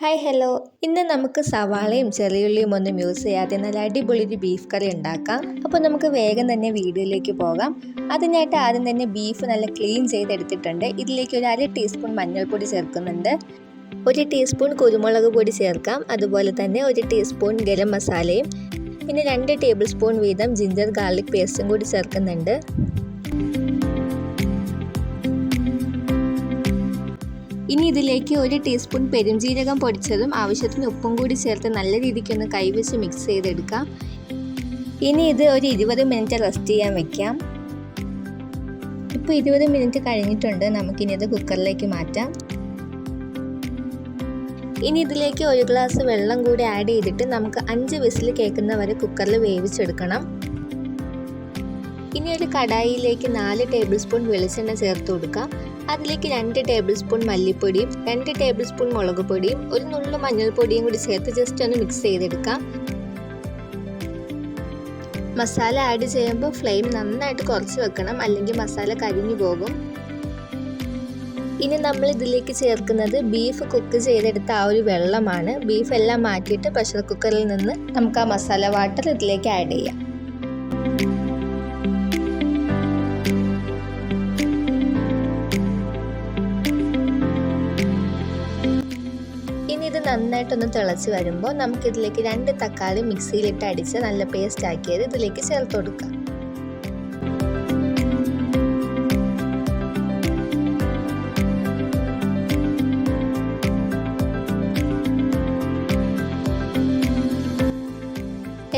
Hi hello, ഇന്ന് നമുക്ക് സവാളയും ചെറിയുള്ളിയും ഒന്നും യൂസ് ചെയ്യാതെ നല്ല അടിപൊളി ഒരു ബീഫ് കറി ഉണ്ടാക്കാം. അപ്പോൾ നമുക്ക് വേഗം തന്നെ വീഡിയോയിലേക്ക് പോകാം. അതിനായിട്ട് ആദ്യം തന്നെ ബീഫ് നല്ല ക്ലീൻ ചെയ്തെടുത്തിട്ടുണ്ട്. ഇതിലേക്ക് ഒരു 1/2 ടീസ്പൂൺ മഞ്ഞൾപ്പൊടി ചേർക്കുന്നുണ്ട്. 1 ടീസ്പൂൺ കുരുമുളക് പൊടി ചേർക്കാം. അതുപോലെ തന്നെ 1 ടീസ്പൂൺ ഗരം മസാലയും പിന്നെ 2 ടേബിൾ സ്പൂൺ വീതം ജിഞ്ചർ ഗാർലിക് പേസ്റ്റും കൂടി ചേർക്കുന്നുണ്ട്. ഇനി ഇതിലേക്ക് 1 ടീസ്പൂൺ പെരുംജീരകം പൊടിച്ചതും ആവശ്യത്തിന് ഉപ്പും കൂടി ചേർത്ത് നല്ല രീതിക്കൊന്ന് കൈവച്ച് മിക്സ് ചെയ്തെടുക്കാം. ഇനി ഇത് ഒരു 20 മിനിറ്റ് റെസ്റ്റ് ചെയ്യാൻ വെക്കാം. ഇപ്പോൾ 20 മിനിറ്റ് കഴിഞ്ഞിട്ടുണ്ട്. നമുക്കിനി ഇത് കുക്കറിലേക്ക് മാറ്റാം. ഇനി ഇതിലേക്ക് 1 ഗ്ലാസ് വെള്ളം കൂടി ആഡ് ചെയ്തിട്ട് നമുക്ക് 5 വിസിൽ കേൾക്കുന്ന വരെ കുക്കറിൽ വേവിച്ചെടുക്കണം. ഇനി ഒരു കടായിയിലേക്ക് 4 ടേബിൾ സ്പൂൺ വെളിച്ചെണ്ണ ചേർത്ത് കൊടുക്കാം. അതിലേക്ക് 2 ടേബിൾ സ്പൂൺ മല്ലിപ്പൊടിയും 2 ടേബിൾ സ്പൂൺ മുളക് പൊടിയും ഒരു നുള്ളു മഞ്ഞൾപ്പൊടിയും കൂടി ചേർത്ത് ജസ്റ്റ് ഒന്ന് മിക്സ് ചെയ്തെടുക്കാം. മസാല ആഡ് ചെയ്യുമ്പോൾ ഫ്ലെയിം നന്നായിട്ട് കുറച്ച് വെക്കണം, അല്ലെങ്കിൽ മസാല കരിഞ്ഞു പോകും. ഇനി നമ്മൾ ഇതിലേക്ക് ചേർക്കുന്നത് ബീഫ് കുക്ക് ചെയ്തെടുത്ത ആ ഒരു വെള്ളമാണ്. ബീഫ് എല്ലാം മാറ്റിയിട്ട് പ്രഷർ കുക്കറിൽ നിന്ന് നമുക്ക് ആ മസാല വാട്ടർ ഇതിലേക്ക് ആഡ് ചെയ്യാം. ഇനി ഇത് നന്നായിട്ടൊന്ന് തിളച്ച് വരുമ്പോൾ നമുക്കിതിലേക്ക് 2 തക്കാളി മിക്സിയിലിട്ട് അടിച്ച് നല്ല പേസ്റ്റ് ആക്കിയത് ഇതിലേക്ക് ചേർത്ത് കൊടുക്കാം.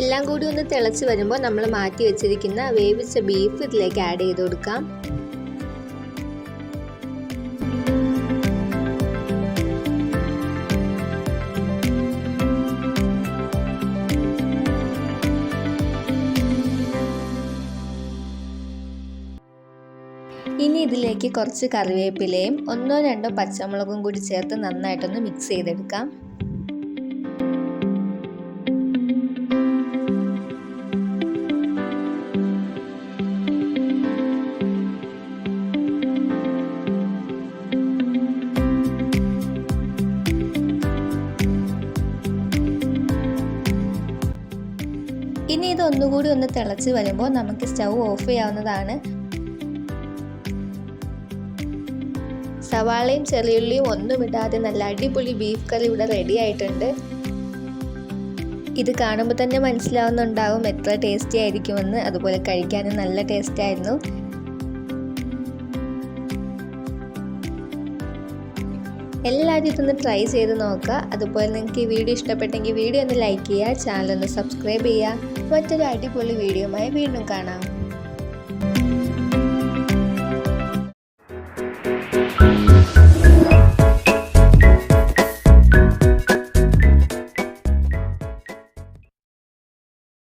എല്ലാം കൂടി ഒന്ന് തിളച്ച് വരുമ്പോൾ നമ്മൾ മാറ്റി വെച്ചിരിക്കുന്ന വേവിച്ച ബീഫ് ഇതിലേക്ക് ആഡ് ചെയ്ത് കൊടുക്കാം. ഇനി ഇതിലേക്ക് കുറച്ച് കറിവേപ്പിലയും 1-2 പച്ചമുളകും കൂടി ചേർത്ത് നന്നായിട്ടൊന്ന് മിക്സ് ചെയ്തെടുക്കാം. ഇനി ഇത് ഒന്നുകൂടി ഒന്ന് തിളച്ച് വരുമ്പോൾ നമുക്ക് സ്റ്റൗ ഓഫ് ചെയ്യാവുന്നതാണ്. സവാളയും ചെറിയുള്ളിയും ഒന്നും ഇടാതെ നല്ല അടിപൊളി ബീഫ് കറി ഇവിടെ റെഡി ആയിട്ടുണ്ട്. ഇത് കാണുമ്പോൾ തന്നെ മനസ്സിലാവുന്നുണ്ടാവും എത്ര ടേസ്റ്റി ആയിരിക്കുമെന്ന്. അതുപോലെ കഴിക്കാനും നല്ല ടേസ്റ്റ് ആയിരുന്നു. എല്ലാവരും ഇതൊന്ന് ട്രൈ ചെയ്ത് നോക്കുക. അതുപോലെ നിങ്ങൾക്ക് ഈ വീഡിയോ ഇഷ്ടപ്പെട്ടെങ്കിൽ വീഡിയോ ഒന്ന് ലൈക്ക് ചെയ്യുക, ചാനൽ ഒന്ന് സബ്സ്ക്രൈബ് ചെയ്യുക. മറ്റൊരു അടിപൊളി വീഡിയോയുമായി വീണ്ടും കാണാം.